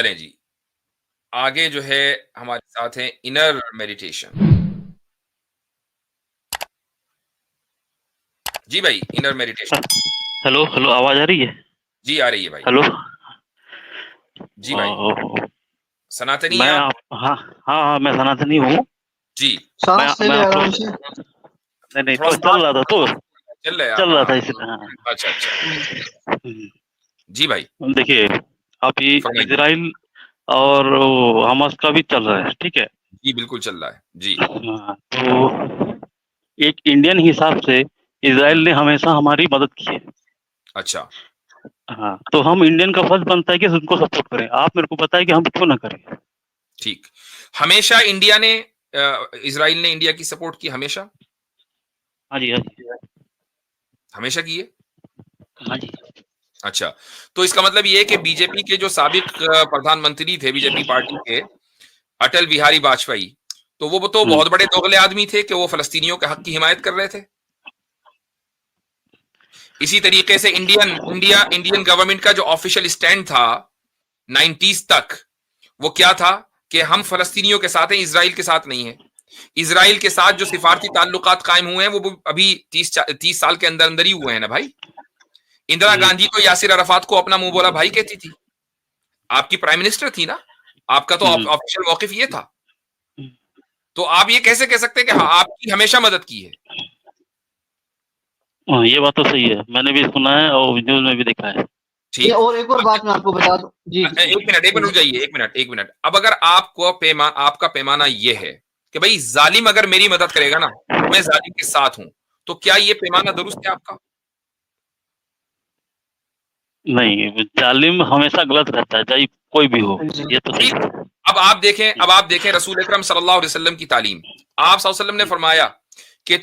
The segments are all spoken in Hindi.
चलें जी, आगे जो है हमारे साथ हैं इनर मेडिटेशन। जी भाई, इनर मेडिटेशन। हेलो हेलो, आवाज आ रही है? जी आ रही है भाई। हेलो। जी भाई, सनातनी हैं मैं आप? आप हाँ हाँ हाँ, मैं सनातनी हूँ। जी। सांस ले मैं ले आपको आराम से। नहीं नहीं, थोड़ा तो सा चल रहा था तो चल रहे हैं आप? चल रहा हाँ। था इसलिए। हाँ। अच्छा अच्छा। हम्म, जी भाई, देखिए, आप ये फरमाइए। इजराइल और वो हमास का भी चल रहा है, ठीक है। जी बिल्कुल चल रहा है जी। हाँ, तो एक इंडियन हिसाब से इजराइल हम्म। ने हमेशा हमारी मदद की है। अच्छा। हाँ, तो हम इंडियन का फर्ज बनता है कि उनको सपोर्ट करें। आप मेरे को बताएं कि हम क्यों ना करें। ठीक। हमेशा इंडिया ने इजराइल ने इंडिया की सपोर्ट की हमेशा? हाँ जी, हाँ जी, हमेशा की है? हाँ जी। अच्छा। तो इसका मतलब ये है कि बीजेपी के जो साबिक प्रधानमंत्री थे बीजेपी पार्टी के, अटल बिहारी वाजपेयी, तो वो तो हम्म, बहुत बड़े दोगले आदमी थे कि वो फलस्तीनियों के हक की हिमायत कर रहे थे। इसी तरीके से इंडियन गवर्नमेंट का जो ऑफिशियल स्टैंड था 90s तक, वो क्या था कि हम फलस्तीनियों के साथ हैं, इसराइल के साथ नहीं है। इसराइल के साथ जो सिफारती ताल्लुकात कायम हुए हैं वो अभी 30 साल के अंदर अंदर ही हुए हैं ना भाई। इंदिरा हम्म, गांधी तो यासिर अराफात को अपना मुंह बोला भाई कहती थी। आपकी प्राइम मिनिस्टर थी ना, आपका तो हम्म, ऑफिशियल मौकिफ ये था। हम्म। तो आप ये कैसे कह सकते हैं कि हाँ आपकी हमेशा मदद की है? हाँ, ये बात तो सही है। मैंने भी सुना है और न्यूज़ में भी देखा है। ये ठीक। और एक और बात मैं आपको बता दूं। जी जी एक मिनट, एक मिनट रुक बोलिए। जाइए, एक मिनट। अब अगर आपका पैमाना ये है कि भाई जालिम अगर मेरी मदद करेगा ना तो मैं जालिम के साथ हूं, तो क्या ये पैमाना दुरुस्त है आपका? नहीं, जालिम हमेशा गलत रहता है, चाहे कोई भी हो। जी ये तो सही ठीक। है। अब आप देखें रसूल अकरम सल्लल्लाहु अलैहि वसल्लम की तालीम। आप सल्लल्लाहु अलैहि वसल्लम ने फरमाया कि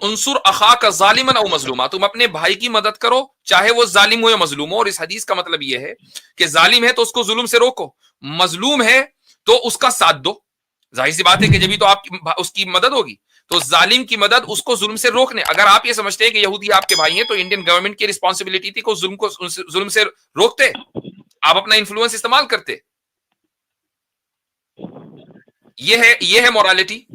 उनसुर अखा का जालिमन औ मजलूमा, तुम अपने भाई की मदद करो चाहे वो जालिम हो या मजलूम हो। और इस हदीस का मतलब यह है कि जालिम है तो उसको जुल्म से रोको, मजलूम है तो उसका साथ दो। जाहिर सी बात है कि जब भी तो आपकी उसकी मदद होगी। तो जालिम की मदद उसको जुल्म से रोकने, अगर आप ये समझते हैं कि यहूदी आपके भाई हैं तो इंडियन गवर्नमेंट की रिस्पॉन्सिबिलिटी थी को जुल्म से रोकते, आप अपना इन्फ्लुएंस इस्तेमाल करते। ये है मोरालिटी।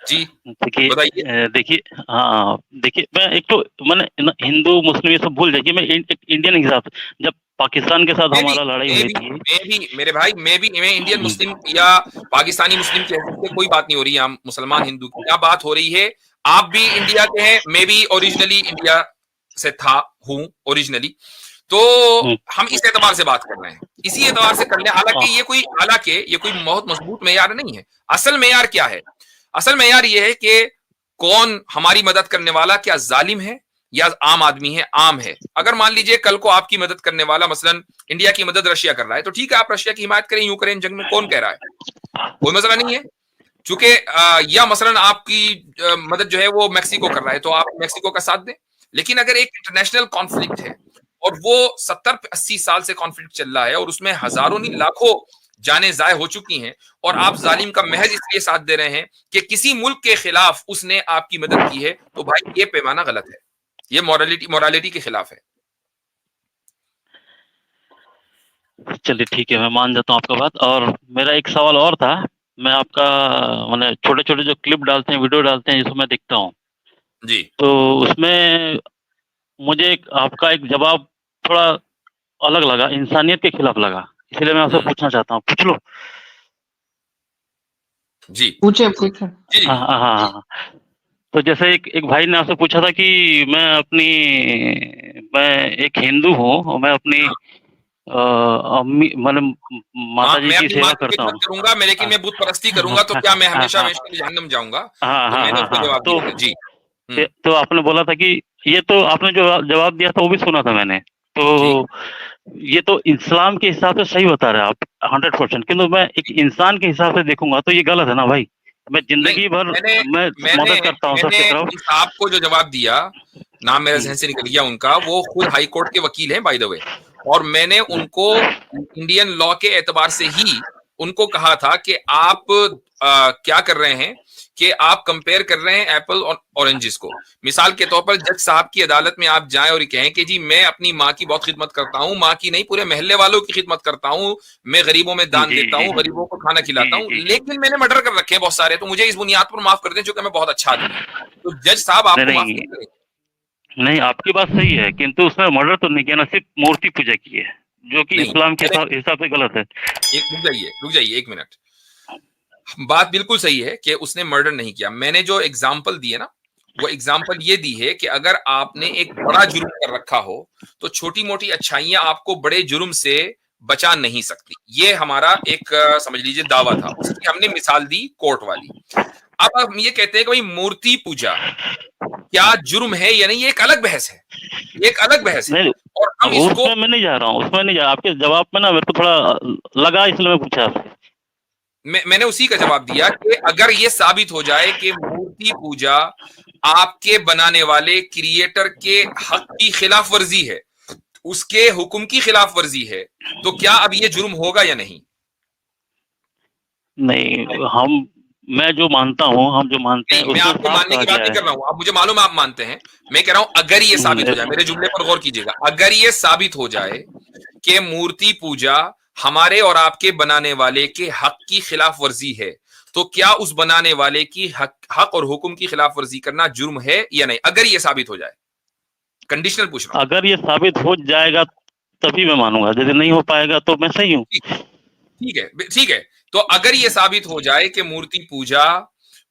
जी देखिए, बताइए। देखिए, हाँ, देखिए, मैं एक तो मैंने हिंदू मुस्लिम ये सब भूल जाइए। मैं एक इंडियन हिसाब से, जब पाकिस्तान के साथ मैं भी हमारा लड़ाई मैं हुई भी थी। मैं भी मेरे भाई, मैं इंडियन मुस्लिम या पाकिस्तानी मुस्लिम की हैसियत से कोई बात नहीं हो रही है। हम मुसलमान हिंदू की क्या बात हो रही है? आप भी इंडिया के हैं, मैं भी ओरिजिनली इंडिया से हूं ओरिजिनली। तो हम्म, हम इस एतबार से बात कर रहे हैं, इसी एतबार से कर रहे हैं। हाँ, हालांकि ये कोई बहुत मजबूत मेयार नहीं है। असल मेयार क्या है? असल मेयार ये है कि कौन हमारी मदद करने वाला, क्या जालिम है या आम आदमी है, आम है। अगर मान लीजिए कल को आपकी मदद करने वाला मसलन इंडिया की मदद रशिया कर रहा है, तो ठीक है, आप रशिया की हिमायत करें, यूक्रेन जंग में, कौन कह रहा है? कोई मसला नहीं है। चूंकि या मसलन आपकी मदद जो है वो मैक्सिको कर रहा है, तो आप मैक्सिको का साथ दें। लेकिन अगर एक इंटरनेशनल कॉन्फ्लिक्ट है और वो 70-80 साल से कॉन्फ्लिक्ट चल रहा है और उसमें हजारों नहीं लाखों जाने जाए हो चुकी हैं, और आप जालिम का महज इसलिए साथ दे रहे हैं कि किसी मुल्क के खिलाफ उसने आपकी मदद की है, तो भाई ये पैमाना गलत है। ये मोरालिटी के खिलाफ है। चलिए ठीक है, मैं मान जाता हूँ आपका बात। और मेरा एक सवाल और था। मैं आपका मैंने छोटे छोटे जो क्लिप डालते हैं, वीडियो डालते हैं, जिसको मैं देखता हूँ, जी तो उसमें मुझे आपका एक जवाब थोड़ा अलग लगा, इंसानियत के खिलाफ लगा। इसलिए मैं आपसे पूछना चाहता हूँ, पूछ लो? जी पूछे पूछे। जी हाँ हाँ हाँ हाँ। तो जैसे एक भाई ने आपसे पूछा था कि मैं एक हिंदू हूँ और मैं अपनी हाँ अम्मी मतलब हाँ, माता जी मैं की अपनी माँ सेवा की करता खिदमत हूँ। करूंगा, मैं लेकिन हाँ मैं बुत परस्ती हाँ करूंगा तो हाँ क्या मैं हाँ हमेशा हाँ हमेशा के लिए जहन्नम जाऊंगा? हाँ तो हाँ मैंने हाँ उसको हाँ। जवाब तो दिया था जी। तो आपने बोला था कि ये तो आपने जो जवाब दिया था वो भी सुना था मैंने। ठीक। तो ये तो इस्लाम के हिसाब से सही बता रहे हैं आप, 100%। किंतु मैं एक इंसान के हिसाब से देखूंगा तो ये गलत है ना भाई। मैं नहीं, जिंदगी भर मैंने मैं मैंने मदद करता हूँ मैंने सबकी तरफ। उन साहब को जो जवाब दिया, नाम मेरे हम्म, जहन से निकल गया उनका, वो खुद हाई कोर्ट के वकील हैं बाय द वे। और मैंने उनको इंडियन लॉ के एतबार से ही उनको कहा था कि आप क्या कर रहे हैं कि आप कंपेयर कर रहे हैं एप्पल और ऑरेंजेस को। मिसाल के तौर पर जज साहब की अदालत में आप जाएं और कहें कि जी मैं अपनी माँ की बहुत खिदमत करता हूँ, माँ की नहीं पूरे मोहल्ले वालों की खिदमत करता हूँ, मैं गरीबों में दान जी देता जी हूँ, गरीबों को खाना खिलाता जी हूँ, जी। लेकिन मैंने मर्डर कर रखे हैं बहुत सारे, तो मुझे इस बुनियाद पर माफ कर दें क्योंकि मैं बहुत अच्छा आदमी हूँ। तो जज साहब नहीं आपको माफ नहीं नहीं करेंगे। नहीं, आपकी बात सही है, किंतु उसने मर्डर तो नहीं किया ना, सिर्फ मूर्ति पूजा की है, जो कि नहीं, इस्लाम के मैंने हिसाब से गलत है। एक रुक जाइए 1 मिनट। बात बिल्कुल सही है कि उसने मर्डर नहीं किया। मैंने जो एग्जाम्पल दी है ना, वो एग्जाम्पल ये दी है कि अगर आपने एक बड़ा जुर्म कर रखा हो तो छोटी मोटी अच्छाइयां आपको बड़े जुर्म से बचा नहीं सकती। ये हमारा एक समझ लीजिए दावा था, उसकी हमने मिसाल दी कोर्ट वाली। अब हम ये कहते हैं कि भाई मूर्ति पूजा क्या जुर्म है या नहीं, ये एक अलग बहस है, ये एक अलग बहस है। नहीं, और हम इसको उसमें मैं नहीं जा रहा हूँ, उसमें नहीं जा रहा, आपके जवाब में ना मेरे को थोड़ा लगा, इसलिए मैं पूछा आपसे। मैंने उसी का जवाब दिया कि अगर ये साबित हो जाए कि मूर्ति पूजा आपके बनाने वाले क्रिएटर के हक की खिलाफ वर्जी है, उसके हुक्म की खिलाफ वर्जी है, तो क्या अब ये जुर्म होगा या नहीं? नहीं, मैं जो मानता हूँ, हम जो मानते हैं नहीं, मैं उसमें आपके साफ मानने कहा की बात गया नहीं है। कर रहा हूं, अब मुझे मालूम है आप मानते हैं। मैं कह रहा हूं अगर ये साबित हो जाए, मेरे जुमले पर गौर कीजिएगा, अगर ये साबित हो जाए कि मूर्ति पूजा हमारे और आपके बनाने वाले के हक की खिलाफ वर्जी है, तो क्या उस बनाने वाले की हक और हुक्म की खिलाफ वर्जी करना जुर्म है या नहीं? अगर ये साबित हो जाए, कंडीशनल पूछ रहा हूं। अगर ये साबित हो जाएगा तभी मैं मानूंगा, यदि नहीं हो पाएगा तो मैं सही हूँ। ठीक है, ठीक है। तो अगर ये साबित हो जाए कि मूर्ति पूजा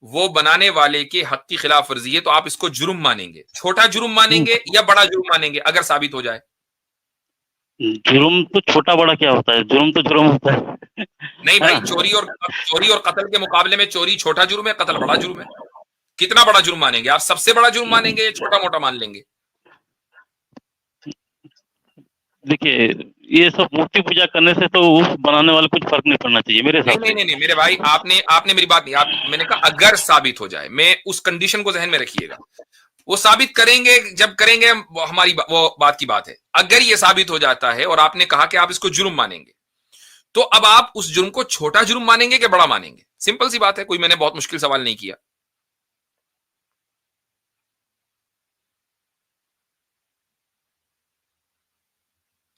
वो बनाने वाले के हक की खिलाफ वर्जी है, तो आप इसको जुर्म मानेंगे, छोटा जुर्म मानेंगे या बड़ा जुर्म मानेंगे अगर साबित हो जाए? जुर्म तो छोटा बड़ा क्या होता है, जुर्म तो जुर्म होता है। नहीं है भाई, ना? चोरी और कत्ल के मुकाबले में चोरी छोटा जुर्म है, कत्ल बड़ा जुर्म है। कितना बड़ा जुर्म मानेंगे आप? सबसे बड़ा जुर्म मानेंगे या छोटा मोटा मान लेंगे? देखिए, ये सब मूर्ति पूजा करने से तो उस बनाने वाले कुछ फर्क नहीं पड़ना चाहिए मेरे नहीं हिसाब नहीं से। नहीं नहीं मेरे भाई, आपने आपने मेरी बात नहीं, आप मैंने कहा अगर साबित हो जाए, मैं उस कंडीशन को जहन में रखिएगा। वो साबित करेंगे, जब करेंगे वो हमारी वो बात की बात है। अगर ये साबित हो जाता है और आपने कहा कि आप इसको जुर्म मानेंगे, तो अब आप उस जुर्म को छोटा जुर्म मानेंगे कि बड़ा मानेंगे? सिंपल सी बात है, कोई मैंने बहुत मुश्किल सवाल नहीं किया।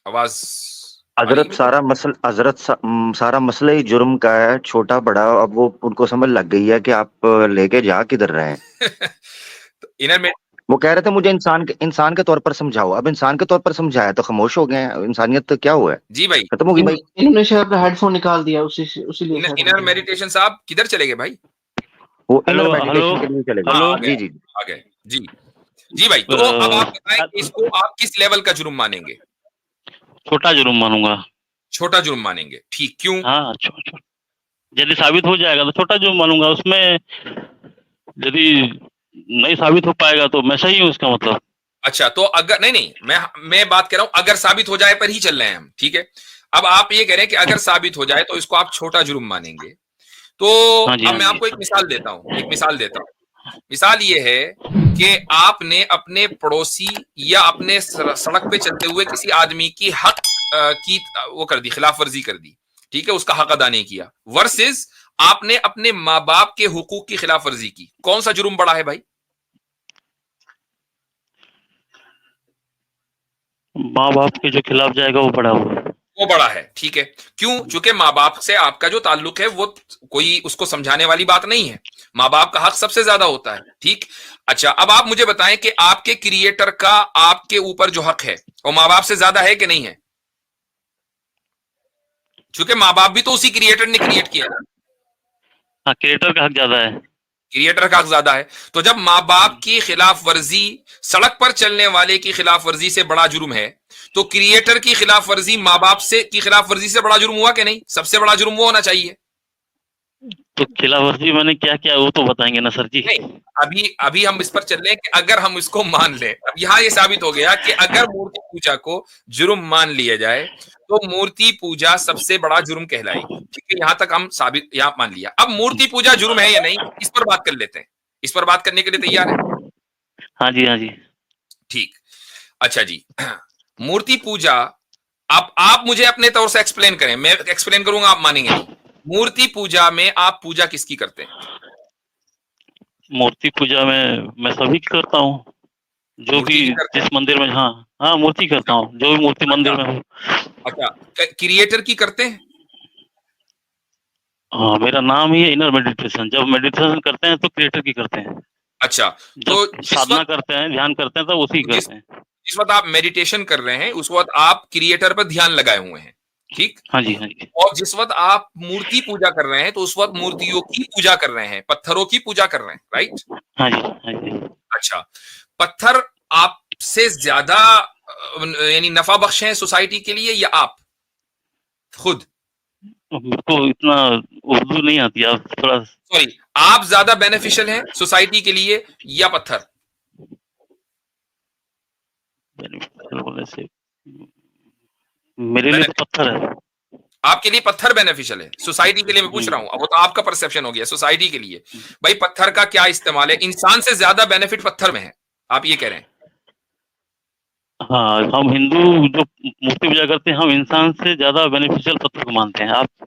आवाज आ रही है हजरत मेरी? सारा मसला ही जुर्म का है, छोटा बड़ा। अब वो उनको समझ लग गई है कि आप लेके जा किधर रहे हैं। तो इनर में वो कह रहे थे मुझे इंसान के तौर पर समझाओ। अब इंसान के तौर पर समझाया तो खामोश हो गए हैं। इंसानियत तो क्या हुआ है, जी भाई, खत्म होगी भाई। इन्होंने शायद अपना हेडफोन निकाल दिया, उसी लिए शायद इनर मेडिटेशन साहब किधर चले गए भाई? वो हेलो इनर हेलो मेडिटेशन के लिए चले हाँ, गए। हेलो। आ गए, जी जी। आ गए। जी जी भाई, तो अब आप बताएं कि इसको आप किस लेवल का जुर्म मानेंगे? छोटा जुर्म मानूंगा। छोटा जुर्म मानेंगे, ठीक, क्यों? हाँ, यदि साबित हो जाएगा तो छोटा जुर्म मानूंगा। उसमें यदि नहीं साबित हो पाएगा तो मैं सही हूँ, इसका मतलब। अच्छा, तो अगर नहीं नहीं मैं बात कर रहा हूं अगर साबित हो जाए पर ही चल रहे हैं हम, ठीक है। अब आप ये कह रहे हैं कि अगर साबित हो जाए तो इसको आप छोटा जुर्म मानेंगे। तो हाँ जी, अब हाँ मैं जी। आपको एक मिसाल देता हूं, मिसाल ये है कि आपने अपने पड़ोसी या अपने सड़क पे चलते हुए किसी आदमी की हक की वो कर दी, खिलाफ वर्जी कर दी, ठीक है, उसका हक अदा नहीं किया, वर्सेस आपने अपने माँ बाप के हुकूक की खिलाफ वर्जी की। कौन सा जुर्म बड़ा है भाई? माँ बाप के जो खिलाफ जाएगा वो बड़ा होगा। वो बड़ा है, ठीक है। क्यों? चूंकि माँ बाप से आपका जो ताल्लुक है वो कोई उसको समझाने वाली बात नहीं है, माँ बाप का हक सबसे ज्यादा होता है, ठीक। अच्छा, अब आप मुझे बताएं कि आपके क्रिएटर का आपके ऊपर जो हक है वो माँ बाप से ज्यादा है कि नहीं है? चूंकि माँ बाप भी तो उसी क्रिएटर ने क्रिएट किया ना, हाँ, क्रिएटर का हक ज्यादा है। क्रिएटर का हक ज्यादा है। तो जब माँ बाप की खिलाफ वर्जी सड़क पर चलने वाले की खिलाफ वर्जी से बड़ा जुर्म है, तो क्रिएटर की खिलाफ वर्जी माँ बाप से की खिलाफ वर्जी से बड़ा जुर्म हुआ कि नहीं? सबसे बड़ा जुर्म वो होना चाहिए। तो खिलाफवर्जी मैंने क्या किया वो तो बताएंगे ना सर जी। नहीं, अभी अभी हम इस पर चल रहे हैं कि अगर हम इसको मान लें, अब यहाँ ये साबित हो गया कि अगर मूर्ति पूजा को जुर्म मान लिया जाए तो मूर्ति पूजा सबसे बड़ा जुर्म कहलाएगी, ठीक है। यहाँ तक हम साबित यहाँ मान लिया। अब मूर्ति पूजा जुर्म है या नहीं, इस पर बात कर लेते हैं। इस पर बात करने के लिए तैयार है? हाँ जी, हाँ जी। ठीक, अच्छा जी। मूर्ति पूजा, आप मुझे अपने तौर से एक्सप्लेन करें, मैं एक्सप्लेन करूंगा, आप मानेंगे नहीं। मूर्ति पूजा में आप पूजा किसकी करते हैं? मूर्ति पूजा में मैं सभी की करता हूँ, जो मूर्ति भी की करते जिस मंदिर में, हाँ मूर्ति करता हूँ, जो भी मूर्ति मंदिर में हो। अच्छा, क्रिएटर की करते हैं? हाँ, मेरा नाम ही है इनर मेडिटेशन। जब मेडिटेशन करते हैं तो क्रिएटर की करते हैं, अच्छा, तो जब जिस साधना वक्त करते हैं, ध्यान करते हैं, तब उसी की जिस करते हैं। जिस वक्त आप मेडिटेशन कर रहे हैं उस वक्त आप क्रिएटर पर ध्यान लगाए हुए हैं, ठीक? हाँ जी, हाँ जी। और जिस वक्त आप मूर्ति पूजा कर रहे हैं तो उस वक्त मूर्तियों की पूजा कर रहे हैं, पत्थरों की पूजा कर रहे हैं, राइट? हाँ जी, हाँ जी। अच्छा, पत्थर आपसे ज्यादा यानी नफा बख्श हैं सोसाइटी के लिए या आप खुद? मेरे को इतना उर्दू नहीं आती, आप थोड़ा सॉरी, आप ज्यादा बेनिफिशियल हैं सोसाइटी के लिए या पत्थर? बेनिफिशियल बोलने से मेरे लिए तो पत्थर है। आपके लिए पत्थर बेनिफिशियल है, सोसाइटी के लिए मैं पूछ रहा हूं। अब वो तो आपका परसेप्शन हो गया, सोसाइटी के लिए भाई पत्थर का क्या इस्तेमाल है? इंसान से ज्यादा बेनिफिट पत्थर में है, आप ये कह रहे हैं? हाँ, हम हिंदू जो मूर्ति पूजा करते हैं, हम इंसान से ज्यादा बेनिफिशियल पत्थर को मानते हैं। आप ये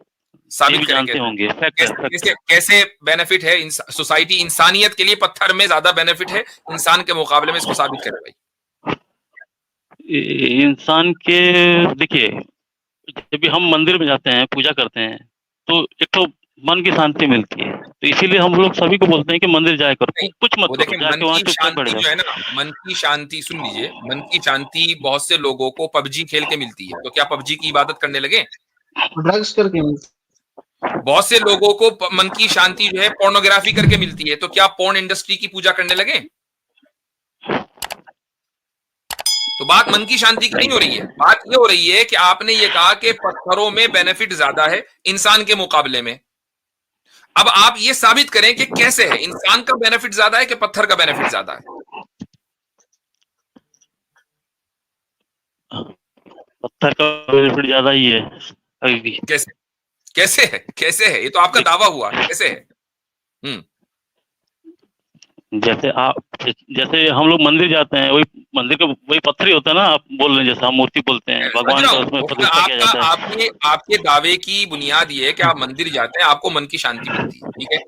साबित भी करें जानते कैसे? होंगे, फैक्ट है, फैक्ट कैसे है। कैसे बेनिफिट है सोसाइटी, इंसानियत के लिए पत्थर में ज्यादा बेनिफिट है इंसान के मुकाबले में, इसको साबित करें भाई। इंसान के, देखिए, जब भी हम मंदिर में जाते हैं, पूजा करते हैं, तो एक तो मन की शांति मिलती है। तो इसीलिए हम लोग सभी को बोलते हैं कि मंदिर जाया करो, नहीं, कुछ मत वो करो, देखिए जाके मन वहाँ की चुपचाप बैठ शांति जो जाओ। है ना, मन की शांति सुन लीजिए, मन की शांति बहुत से लोगों को पबजी खेल के मिलती है, तो क्या पबजी की इबादत करने लगे? ड्रग्स करके बहुत से लोगों को मन की शांति जो है पोर्नोग्राफी करके मिलती है, तो क्या पोर्न इंडस्ट्री की पूजा करने लगे? तो बात मन की शांति की नहीं हो रही है, बात ये हो रही है कि आपने ये कहा कि पत्थरों में बेनिफिट ज्यादा है इंसान के मुकाबले में। अब आप ये साबित करें कि कैसे है, इंसान का बेनिफिट ज्यादा है कि पत्थर का बेनिफिट ज्यादा है? पत्थर का बेनिफिट ज्यादा ही है अभी भी। कैसे कैसे है, कैसे है? ये तो आपका दावा हुआ, कैसे है? जैसे हम लोग मंदिर जाते हैं, वही मंदिर का वही पत्थर ही होता है ना, आप बोल रहे हैं, जैसे हम मूर्ति बोलते हैं, समझ भगवान रहा का हूं, उसमें वो प्रतिष्ठा किया आपका जाता है। आपके दावे की बुनियाद ये है कि आप मंदिर जाते हैं, आपको मन की शांति मिलती है, ठीक है?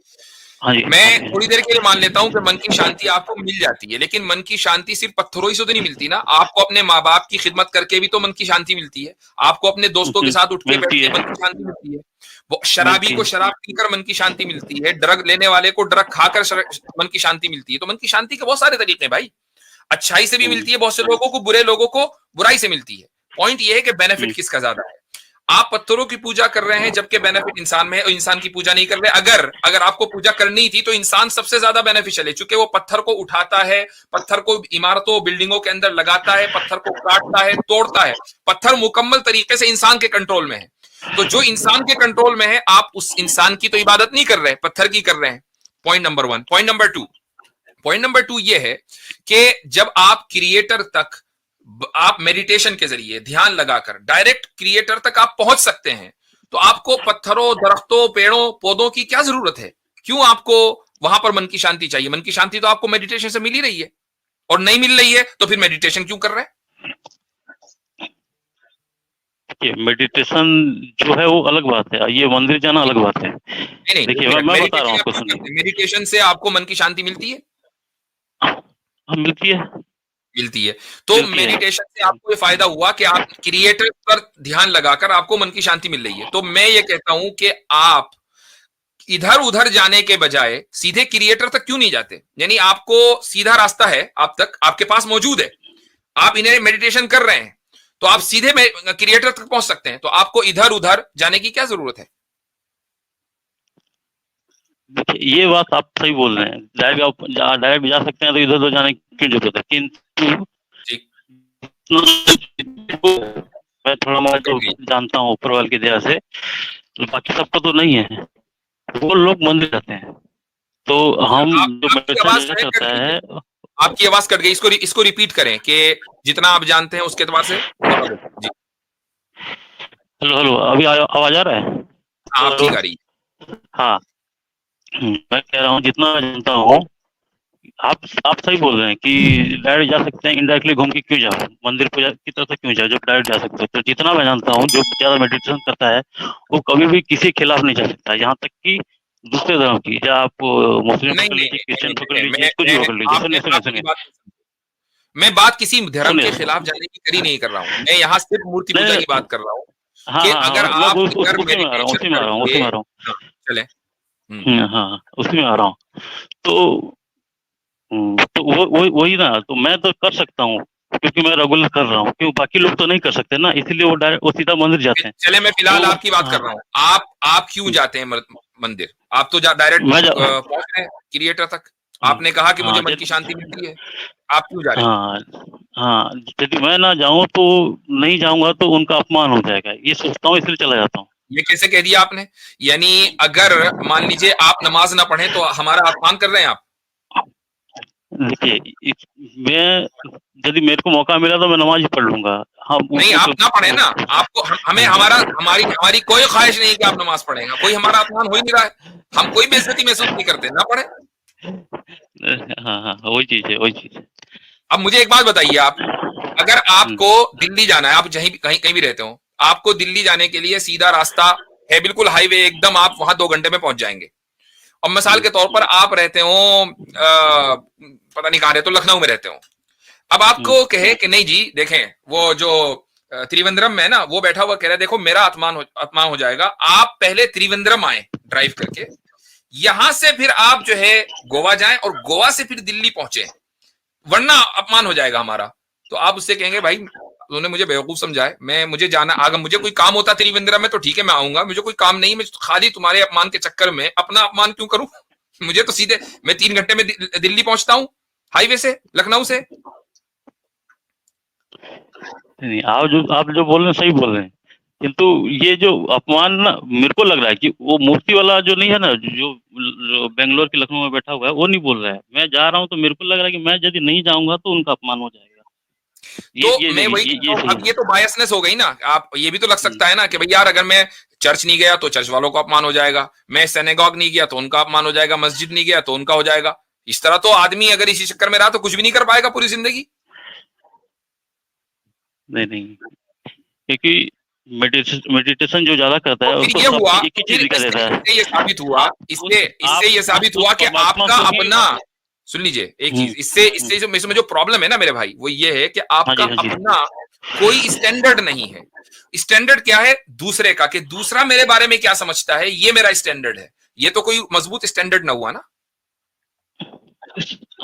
हाँ जी, हाँ मैं जी। थोड़ी देर के लिए मान लेता हूं कि मन की शांति आपको मिल जाती है, लेकिन मन की शांति सिर्फ पत्थरों ही से तो नहीं मिलती ना। आपको अपने माँ बाप की खिदमत करके भी तो मन की शांति मिलती है, आपको अपने दोस्तों के साथ उठ के बैठ मिलती के है, मन की शांति मिलती है, वो शराबी मिलती को है। शराब पीकर मन की शांति मिलती है, ड्रग लेने वाले को ड्रग खाकर मन की शांति मिलती है। तो मन की शांति के बहुत सारे तरीके हैं भाई, अच्छाई से भी मिलती है बहुत से लोगों को, बुरे लोगों को बुराई से मिलती है। पॉइंट ये है कि बेनिफिट किसका ज्यादा है। आप पत्थरों की पूजा कर रहे हैं जबकि बेनिफिट इंसान में है, और इंसान की पूजा नहीं कर रहे। अगर आपको पूजा करनी थी तो इंसान सबसे ज्यादा बेनिफिशियल है, क्योंकि वो पत्थर को उठाता है, पत्थर को इमारतों बिल्डिंगों के अंदर लगाता है, पत्थर को काटता है, तोड़ता है। पत्थर मुकम्मल तरीके से इंसान के कंट्रोल में है। तो जो इंसान के कंट्रोल में है, आप उस इंसान की तो इबादत नहीं कर रहे, पत्थर की कर रहे हैं। Point number 1। पॉइंट नंबर 2 ये है कि जब आप क्रिएटर तक, आप मेडिटेशन के जरिए ध्यान लगाकर डायरेक्ट क्रिएटर तक आप पहुंच सकते हैं, तो आपको पत्थरों, दरख्तों, पेड़ों, पौधों की क्या जरूरत है? क्यों आपको वहां पर मन की शांति चाहिए? मन की शांति तो आपको मेडिटेशन से मिल ही रही है, और नहीं मिल रही है तो फिर मेडिटेशन क्यों कर रहे हैं? मेडिटेशन जो है वो अलग बात है, ये मंदिर जाना अलग बात है। नहीं, देखिए, मैं बता रहा हूँ आपको, सुनिए। मेडिटेशन से आपको मन की शांति मिलती है? हाँ, मिलती है। तो मिलती है। मेडिटेशन से आपको ये फायदा हुआ कि आप क्रिएटर पर ध्यान लगाकर आपको मन की शांति मिल रही है। तो मैं ये कहता हूं कि आप इधर उधर जाने के बजाय सीधे क्रिएटर तक क्यों नहीं जाते? यानी आपको सीधा रास्ता है, आप तक आपके पास मौजूद है, आप इन्हें मेडिटेशन कर रहे हैं, तो आप सीधे क्रिएटर तक पहुंच सकते हैं। तो आपको इधर उधर जाने की क्या जरूरत है? देखिए, ये बात आप सही बोल रहे हैं, डायरेक्ट जा सकते हैं, तो इधर उधर जाने की जरूरत है। किंतु मैं थोड़ा मैं तो जानता हूँ ऊपर वाले की दया से, तो बाकी सबको तो नहीं है, वो लोग मंदिर जाते हैं। तो हम जो मेडिटेशन करता है, आपकी आवाज कट गई, इसको रिपीट करें कि जितना आप जानते हैं उसके एतबार से। जी, हेलो, अभी आवाज आ रहा है? आप ठीक आ रही है। हाँ, मैं कह रहा हूँ जितना मैं जानता हूँ, आप सही बोल रहे हैं कि डायरेक्ट जा सकते हैं, इनडायरेक्टली घूम के क्यों जाओ, मंदिर पूजा की तरफ से क्यों जाओ, जब डायरेक्ट जा सकते हो। तो जितना मैं जानता हूँ, जो ज्यादा मेडिटेशन करता है वो कभी भी किसी के खिलाफ नहीं जा सकता, यहाँ तक कि दूसरे धर्म की, या आप मुस्लिम नहीं पकड़ नहीं लीजिए, क्रिश्चियन नहीं, पकड़ नहीं, लीजिए, कुछ भी पकड़ लीजिए। सुनिए सुनिए सुनिए मैं बात किसी धर्म के सुनिए। खिलाफ जाने की करी नहीं कर रहा हूँ। मैं यहाँ सिर्फ मूर्ति पूजा नहीं, की बात कर रहा हूँ हाँ कि हाँ अगर हाँ, मैं आप अगर उसी में आ रहा हूँ, मेडिटेशन उसी में आ रहा हूँ, उसी करके, में आ रहा हूँ। हाँ, चले। हम्म, हाँ, उसी में आ रहा हूँ। तो तो वही ना, तो मैं तो कर सकता हूँ क्योंकि मैं रेगुलर कर रहा हूँ। क्यों बाकी लोग तो नहीं कर सकते ना, इसीलिए वो डायरेक्ट वो सीधा मंदिर जाते हैं। चले मैं फिलहाल तो आपकी बात कर रहा हूँ। आप क्यों जाते हैं मंदिर? आप तो डायरेक्ट मैं पहुंच रहे हैं क्रिएटर तक। आपने कहा कि मुझे हाँ मन की शांति मिलती है, आप क्यों जा रहे हैं? हाँ हाँ, यदि मैं ना जाऊँ तो नहीं जाऊंगा तो उनका अपमान हो जाएगा, ये सोचता हूँ, इसलिए चला जाता हूँ। ये कैसे कह दिया आपने? यानी अगर मान लीजिए आप नमाज ना पढ़े तो हमारा अपमान कर रहे हैं आप? देखिए, मैं यदि मेरे को मौका मिला तो मैं नमाज ही पढ़ लूंगा। हाँ, नहीं, आप ना पढ़े ना। आपको हमें हमारी कोई ख्वाहिश नहीं कि आप नमाज पढ़ेगा। कोई हमारा अपमान हो ही नहीं रहा है। हम कोई बेइज्जती महसूस नहीं करते, ना पढ़े। हाँ हाँ, वही चीज है, वही चीज है। अब मुझे एक बात बताइए, आप अगर आपको दिल्ली जाना है, आप कहीं कहीं भी रहते हो, आपको दिल्ली जाने के लिए सीधा रास्ता है, बिल्कुल हाईवे एकदम, आप वहां 2 घंटे में पहुंच जाएंगे। और मिसाल के तौर पर आप रहते हो पता नहीं कहां रहते हो, लखनऊ में रहते हो। अब आपको कहे कि नहीं जी देखें, वो जो त्रिवेंद्रम में है ना, वो बैठा हुआ कह रहा है देखो मेरा अपमान हो जाएगा, आप पहले त्रिवेंद्रम आए ड्राइव करके, यहां से फिर आप जो है गोवा जाएं और गोवा से फिर दिल्ली पहुंचे, वरना अपमान हो जाएगा हमारा। तो आप उससे कहेंगे भाई उन्होंने मुझे बेवकूफ समझा है, मुझे जाना, अगर मुझे कोई काम होता त्रिवेंद्रम में तो ठीक है मैं आऊंगा, मुझे कोई काम नहीं, मैं खाली तुम्हारे अपमान के चक्कर में अपना अपमान क्यों करूं? मुझे तो सीधे मैं 3 घंटे में दिल्ली पहुंचता हूं हाईवे से, लखनऊ से। नहीं, आप जो बोल रहे हैं सही बोल रहे हैं, किंतु ये जो अपमान ना, मेरे को लग रहा है कि वो मूर्ति वाला जो नहीं है ना, जो बेंगलोर के लखनऊ में बैठा हुआ है, वो नहीं बोल रहा है। मैं जा रहा हूँ तो मेरे को लग रहा है कि मैं यदि नहीं जाऊंगा तो उनका अपमान हो जाएगा। तो मैं वही कहता हूं, अब ये तो बायसनेस हो गई ना। आप ये भी तो लग सकता है ना कि भाई यार अगर मैं चर्च नहीं गया तो चर्च वालों का अपमान हो जाएगा, मैं सिनेगॉग नहीं गया तो उनका अपमान हो जाएगा, मस्जिद नहीं गया तो उनका हो जाएगा। इस तरह तो आदमी अगर इसी चक्कर में रहा तो कुछ भी नहीं कर पाएगा पूरी जिंदगी। नहीं, क्योंकि मेडिटेशन जो ज्यादा करता है उसको सब एक ही चीज दिखा देता है। इससे ये साबित हुआ, इससे ये साबित हुआ कि आपका अपना, सुन लीजिए एक चीज, इससे जो इसमें जो प्रॉब्लम है ना मेरे भाई, वो ये है कि आपका अपना कोई स्टैंडर्ड नहीं है। स्टैंडर्ड क्या है? दूसरे का, कि दूसरा मेरे बारे में क्या समझता है, ये मेरा स्टैंडर्ड है। ये तो कोई मजबूत स्टैंडर्ड ना हुआ ना।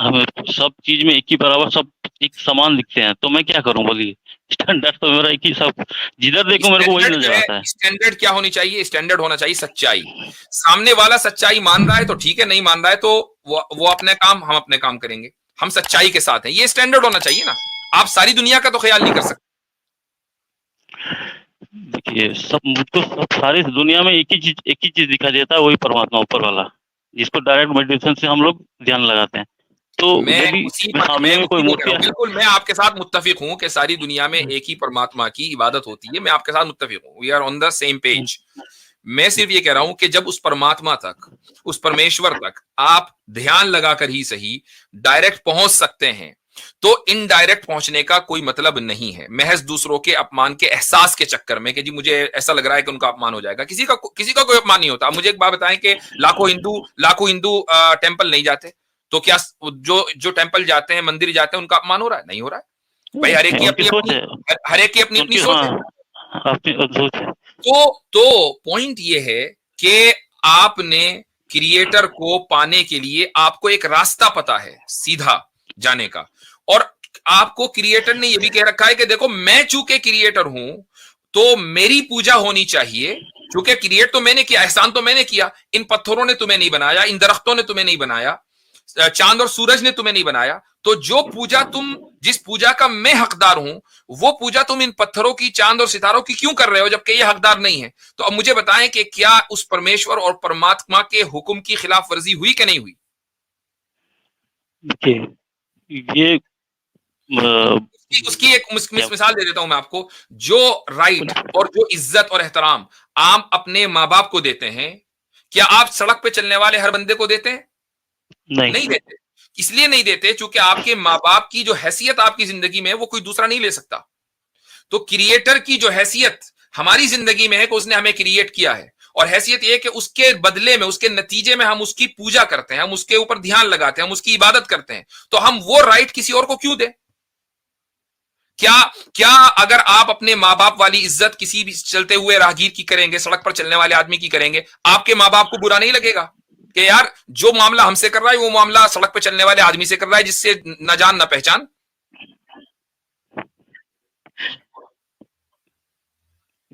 हमें सब चीज में एक ही बराबर, सब एक समान दिखते हैं, तो मैं क्या करूं बोलिए? स्टैंडर्ड तो मेरा एक ही, सब जिधर देखो मेरे को वही नजर आता है। स्टैंडर्ड क्या होनी चाहिए? स्टैंडर्ड होना चाहिए सच्चाई। सामने वाला सच्चाई मान रहा है तो ठीक है, नहीं मान रहा है तो वो अपने काम, हम अपने काम करेंगे, हम सच्चाई के साथ हैं, ये स्टैंडर्ड होना चाहिए ना। आप सारी दुनिया का तो ख्याल नहीं कर सकते। देखिए, सब मुझको सब सारी दुनिया में एक ही चीज दिखाई देता है, वही परमात्मा ऊपर वाला, जिसको डायरेक्ट मेडिटेशन से हम लोग ध्यान लगाते हैं। तो बिल्कुल मैं आपके साथ मुत्तफिक हूं कि सारी दुनिया में एक ही परमात्मा की इबादत होती है, मैं आपके साथ मुत्तफिक हूं, we are on the same page. मैं सिर्फ ये कह रहा हूं कि जब उस परमात्मा तक, उस परमेश्वर तक आप ध्यान लगाकर ही सही डायरेक्ट पहुंच सकते हैं, तो इनडायरेक्ट पहुंचने का कोई मतलब नहीं है। महज दूसरों के अपमान के एहसास के चक्कर में कि जी मुझे ऐसा लग रहा है कि उनका अपमान हो जाएगा, किसी का कोई अपमान नहीं होता। मुझे एक बात बताएं कि लाखों हिंदू टेंपल नहीं जाते, तो क्या जो टेंपल जाते हैं, मंदिर जाते हैं, उनका अपमान हो रहा है? नहीं हो रहा है भाई। हर एक की अपनी सोच है। तो पॉइंट ये है कि आपने क्रिएटर को पाने के लिए आपको एक रास्ता पता है सीधा जाने का, और आपको क्रिएटर ने ये भी कह रखा है कि देखो मैं चूंकि क्रिएटर हूं तो मेरी पूजा होनी चाहिए, चूंकि क्रिएट तो मैंने किया, एहसान तो मैंने किया, इन पत्थरों ने तुम्हें नहीं बनाया, इन दरख्तों ने तुम्हें नहीं बनाया, चांद और सूरज ने तुम्हें नहीं बनाया, तो जिस पूजा का मैं हकदार हूं, वो पूजा तुम इन पत्थरों की, चांद और सितारों की क्यों कर रहे हो जबकि ये हकदार नहीं है? तो अब मुझे बताएं कि क्या उस परमेश्वर और परमात्मा के हुक्म की खिलाफ वर्जी हुई कि नहीं हुई? ये उसकी एक मिसाल दे देता हूं मैं आपको। जो राइट और जो इज्जत और एहतराम आप अपने माँ बाप को देते हैं, क्या आप सड़क पे चलने वाले हर बंदे को देते हैं? नहीं देते। इसलिए नहीं देते क्योंकि आपके माँ बाप की जो हैसियत आपकी जिंदगी में है वो कोई दूसरा नहीं ले सकता। तो क्रिएटर की जो हैसियत हमारी जिंदगी में है कि उसने हमें क्रिएट किया है, और हैसियत ये कि उसके बदले में, उसके नतीजे में हम उसकी पूजा करते हैं, हम उसके ऊपर ध्यान लगाते हैं, हम उसकी इबादत करते हैं, तो हम वो राइट किसी और को क्यों दें? क्या क्या अगर आप अपने माँ बाप वाली इज्जत किसी भी चलते हुए राहगीर की करेंगे, सड़क पर चलने वाले आदमी की करेंगे, आपके माँ बाप को बुरा नहीं लगेगा कि यार जो मामला हमसे कर रहा है वो मामला सड़क पर चलने वाले आदमी से कर रहा है जिससे न जान न पहचान?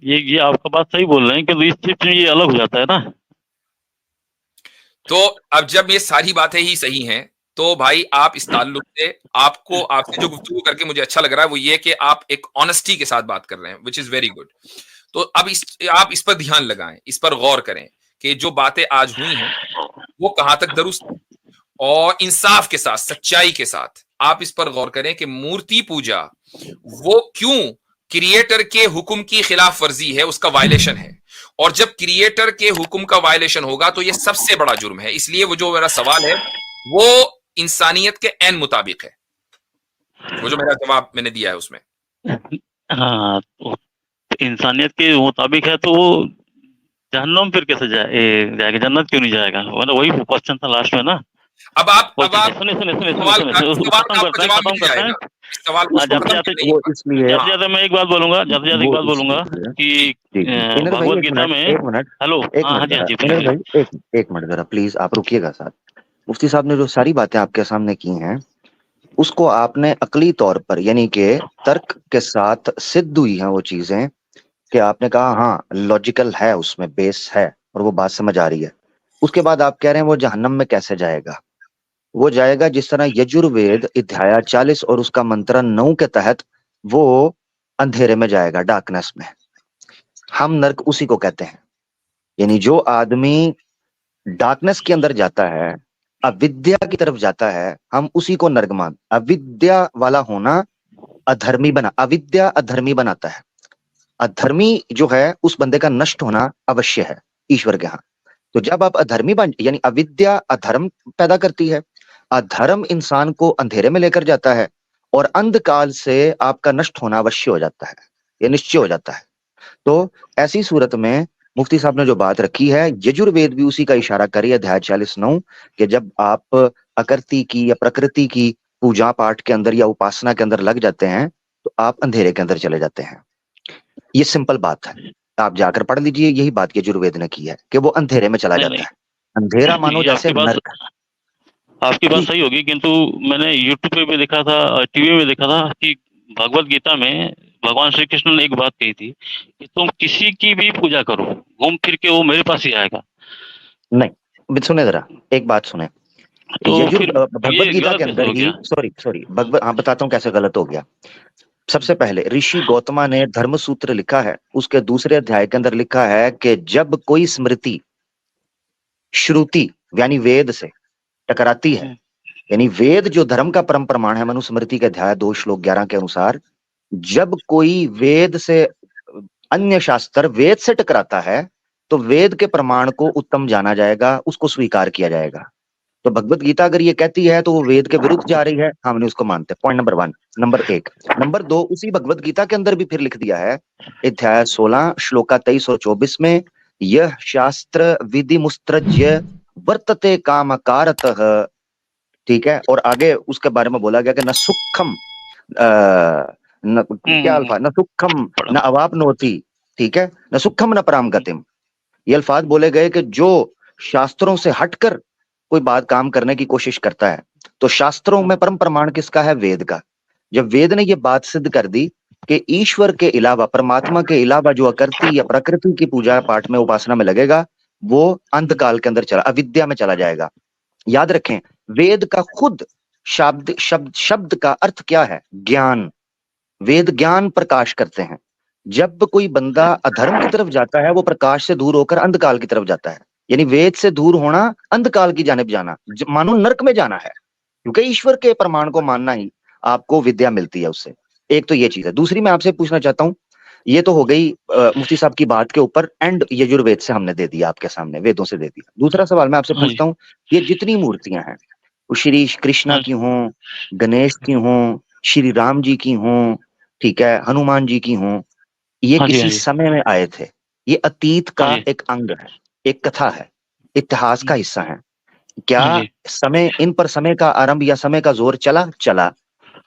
ये आपका बात सही बोल रहे हैं, कि इस चीज में ये अलग हो जाता है ना। तो अब जब ये सारी बातें ही सही हैं, तो भाई आप इस ताल्लुक से, आपको आपसे जो गुफ्तगू करके मुझे अच्छा लग रहा है वो ये कि आप एक ऑनेस्टी के साथ बात कर रहे हैं, विच इज वेरी गुड। तो अब आप इस पर ध्यान लगाएं, इस पर गौर करें कि जो बातें आज हुई हैं वो कहां तक दुरुस्त है, और इंसाफ के साथ, सच्चाई के साथ आप इस पर गौर करें कि मूर्ति पूजा वो क्यों क्रिएटर के हुक्म की खिलाफ वर्जी है, उसका वायलेशन है। और जब क्रिएटर के हुक्म का वायलेशन होगा तो ये सबसे बड़ा जुर्म है। इसलिए वो जो मेरा सवाल है वो इंसानियत के ऐन मुताबिक है, वो जो मेरा जवाब मैंने दिया है उसमें। हाँ, तो इंसानियत के मुताबिक है, तो वो जहन्नम फिर कैसे जाएगा, जन्नत क्यों नहीं जाएगा? मतलब वही क्वेश्चन था लास्ट में ना। अब आप सुने मैं एक बात बोलूंगा, कि भगवत गीता में, हेलो, हाँ जी, एक मिनट जरा प्लीज आप रुकिएगा साहब। मुफ्ती साहब ने जो सारी बातें आपके सामने की हैं उसको आपने अकली तौर पर, यानी कि तर्क के साथ सिद्ध हुई हैं वो चीजें, कि आपने कहा हाँ लॉजिकल है, उसमें बेस है और वो बात समझ आ रही है। उसके बाद आप कह रहे हैं वो जहन्नम में कैसे जाएगा? वो जाएगा जिस तरह यजुर्वेद अध्याय 40 और उसका मंत्र 9 के तहत वो अंधेरे में जाएगा, डार्कनेस में। हम नर्क उसी को कहते हैं। यानी जो आदमी डार्कनेस के अंदर जाता है, अविद्या की तरफ जाता है, हम उसी को नर्क मान। अविद्या वाला होना अधर्मी बना, अविद्या अधर्मी बनाता है। अधर्मी जो है उस बंदे का नष्ट होना अवश्य है ईश्वर के यहाँ। तो जब आप अधर्मी बन, यानी अविद्या अधर्म पैदा करती है, अधर्म इंसान को अंधेरे में लेकर जाता है, और अंधकाल से आपका नष्ट होना अवश्य हो जाता है, ये निश्चय हो जाता है। तो ऐसी सूरत में मुफ्ती साहब ने जो बात रखी है, यजुर्वेद भी उसी का इशारा करिए, अध्याय 40:9, कि जब आप आकृति की या प्रकृति की पूजा पाठ के अंदर या उपासना के अंदर लग जाते हैं तो आप अंधेरे के अंदर चले जाते हैं। ये सिंपल बात है, आप जाकर पढ़ लीजिए, यही बात यजुर्वेद ने की है कि वो अंधेरे में चला जाता है। अंधेरा मानो जैसे नरक। आपकी बात सही होगी, किंतु मैंने यूट्यूब पे भी देखा था, टीवी में देखा था कि भगवत गीता में भगवान श्री कृष्ण ने एक बात कही थी कि तुम किसी की भी पूजा करो, घूम फिर के वो मेरे पास ही आएगा। नहीं, सुने जरा एक बात सुने, तो भगवत गीता के अंदर ही, सॉरी भगवत, हाँ बताता हूँ कैसे गलत हो गया। सबसे पहले ऋषि गौतमा ने धर्म सूत्र लिखा है, उसके दूसरे अध्याय के अंदर लिखा है कि जब कोई स्मृति श्रुति यानी वेद से टकराती है, यानी वेद जो धर्म का परम प्रमाण है, मनुस्मृति के अध्याय 2 श्लोक 11 के अनुसार, जब कोई वेद से, अन्य शास्त्र वेद से टकराता है तो वेद के प्रमाण को उत्तम जाना जाएगा, उसको स्वीकार किया जाएगा। तो भगवत गीता अगर ये कहती है तो वो वेद के विरुद्ध जा रही है, हमने उसको मानते हैं। Point number 1। नंबर 1। नंबर 2, उसी भगवत गीता के अंदर भी फिर लिख दिया है, अध्याय 16 श्लोका 23 और 24 में, यह शास्त्र विधि मुस्त्रज्य वर्तते कामकारतः, ठीक है। और आगे उसके बारे में बोला गया कि न सुखम क्या अल्फा, न सुखम न अवापनोति, ठीक है, न सुखम न पराम गतिम। ये अल्फाज बोले गए कि जो शास्त्रों से हटकर कोई बात काम करने की कोशिश करता है, तो शास्त्रों में परम प्रमाण किसका है? वेद का। जब वेद ने ये बात सिद्ध कर दी कि ईश्वर के अलावा, परमात्मा के अलावा जो आकृति या प्रकृति की पूजा पाठ में उपासना में लगेगा वो अंधकाल के अंदर चला, अविद्या में चला जाएगा। याद रखें, वेद का खुद शब्द का अर्थ क्या है? ज्ञान। वेद ज्ञान प्रकाश करते हैं। जब कोई बंदा अधर्म की तरफ जाता है वो प्रकाश से दूर होकर अंधकाल की तरफ जाता है, यानी वेद से दूर होना, अंधकाल की जानिब जाना, मानो नरक में जाना है, क्योंकि ईश्वर के प्रमाण को मानना ही आपको विद्या मिलती है उससे। एक तो ये चीज है। दूसरी मैं आपसे पूछना चाहता हूँ, ये तो हो गई मुफ्ती साहब की बात के ऊपर, एंड यजुर्वेद से हमने दे दिया आपके सामने, वेदों से दे दिया। दूसरा सवाल मैं आपसे पूछता हूँ, ये जितनी मूर्तियां हैं, श्री कृष्णा की हों, गणेश की हों, श्री राम जी की हों, ठीक है, हनुमान जी की हों, ये किसी समय में आए थे, ये अतीत का हाँ जी। एक अंग है, एक कथा है, इतिहास का हिस्सा है। क्या हाँ जी। समय, इन पर समय का आरंभ या समय का जोर चला?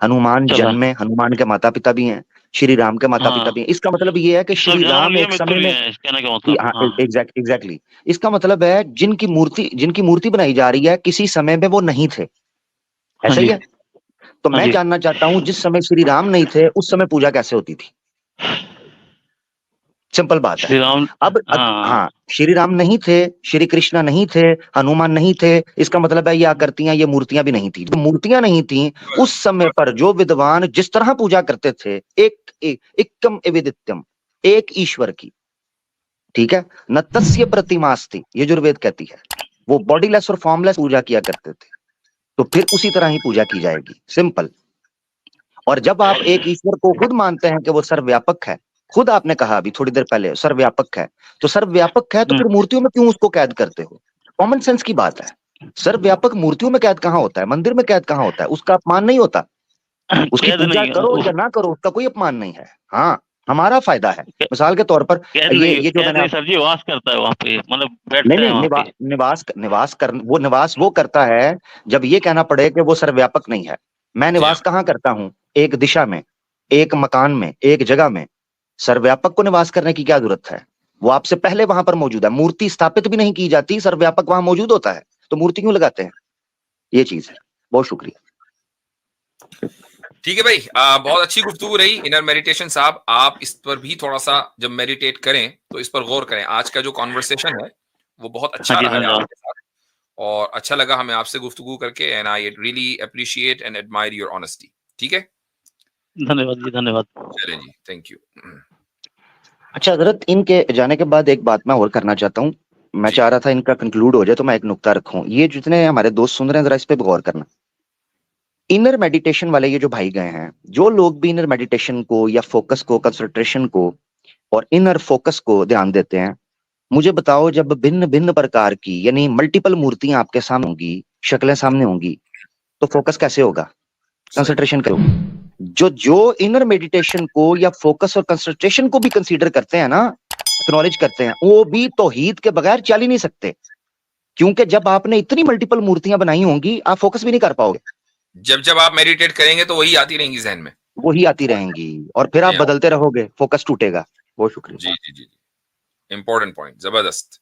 हनुमान चला। जन्मे, हनुमान के माता पिता भी हैं, श्री राम के माता पिता हाँ, भी हैं। इसका मतलब ये है कि सब श्री जन्म राम लिए एक मृत्यु समय लिए में, हैं, कहने का मतलब। हाँ हाँ एग्जैक्टली, इसका मतलब है जिनकी मूर्ति बनाई जा रही है किसी समय में वो नहीं थे, हाँ ऐसा ही जी। है। तो हाँ मैं जी। जानना चाहता हूं जिस समय श्री राम नहीं थे उस समय पूजा कैसे होती थी? सिंपल बात है। श्री राम। अब हाँ। हाँ, श्री राम नहीं थे, श्री कृष्णा नहीं थे, हनुमान नहीं थे, इसका मतलब है ये आकृतियां, ये मूर्तियां भी नहीं थी। जो मूर्तियां नहीं थी उस समय पर जो विद्वान जिस तरह पूजा करते थे, एकम एविदित्यम, एक ईश्वर की, ठीक है, न तस्य प्रतिमास्ति, यजुर्वेद कहती है, वो बॉडीलेस और फॉर्मलेस पूजा किया करते थे। तो फिर उसी तरह ही पूजा की जाएगी, सिंपल। और जब आप एक ईश्वर को खुद मानते हैं कि वो सर्वव्यापक है, खुद आपने कहा अभी थोड़ी देर पहले सर्वव्यापक है, तो सर्वव्यापक है तो फिर मूर्तियों में क्यों उसको कैद करते हो? कॉमन सेंस की बात है। सर्वव्यापक मूर्तियों में कैद कहां होता है? मंदिर में कैद कहां होता है? उसका अपमान नहीं होता। उसकी कैद पूजा नहीं, करो या ना करो, उसका कोई अपमान नहीं है। हाँ, हमारा फायदा है। मिसाल के तौर पर ये जो कैद मैंने नहीं सर जी, वास करता है वहाँ पे, मतलब नहीं बैठता है नहीं, वहाँ पे। निवास वो करता है जब ये कहना पड़े कि वो सर्वव्यापक नहीं है। मैं जी हाँ। निवास कहाँ करता हूँ? एक दिशा में, एक मकान में, एक जगह में। सर्वव्यापक को निवास करने की क्या जरूरत है? वो आपसे पहले वहां पर मौजूद है। मूर्ति स्थापित भी नहीं की जाती, सर्वव्यापक वहां मौजूद होता है, तो मूर्ति क्यों लगाते हैं? ये चीज है। बहुत शुक्रिया। ठीक है भाई, बहुत अच्छी गुफ्तगू रही। इनर मेडिटेशन साहब, आप इस पर भी थोड़ा सा जब मेडिटेट करें तो इस पर गौर करें। आज का जो कॉन्वर्सेशन है वो बहुत हाँ अच्छा जी, रहा है धन्यवाद। आपके साथ, और अच्छा लगा हमें आपसे गुफ्तगू करके, and I really appreciate and admire your honesty. ठीक है, धन्यवाद जी, धन्यवाद। चलें जी, थैंक यू। अच्छा हजरत, इनके जाने के बाद एक बात मैं और करना चाहता हूँ। मैं जी चाह रहा था इनका कंक्लूड हो जाए तो मैं एक नुक्ता रखूं। ये जितने हमारे दोस्त सुन रहे हैं जरा इस पे भी गौर करना। इनर मेडिटेशन वाले ये जो भाई गए हैं, जो लोग भी इनर मेडिटेशन को या फोकस को, कंसंट्रेशन को और इनर फोकस को ध्यान देते हैं, मुझे बताओ जब भिन्न भिन्न प्रकार की यानी मल्टीपल मूर्तियां आपके सामने होंगी, शक्लें सामने होंगी, तो फोकस कैसे होगा? सही। कंसंट्रेशन करो। जो जो इनर मेडिटेशन को या फोकस और कंसंट्रेशन को भी कंसीडर करते हैं ना, एक्नॉलेज करते हैं, वो भी तौहीद के बगैर चल ही नहीं सकते। क्योंकि जब आपने इतनी मल्टीपल मूर्तियां बनाई होंगी, आप फोकस भी नहीं कर पाओगे। जब जब आप मेडिटेट करेंगे तो वही आती रहेंगी जहन में। वही आती रहेंगी और फिर जी आप हाँ। बदलते रहोगे, फोकस टूटेगा। बहुत शुक्रिया। जी जी जी, इंपॉर्टेंट पॉइंट, जबरदस्त।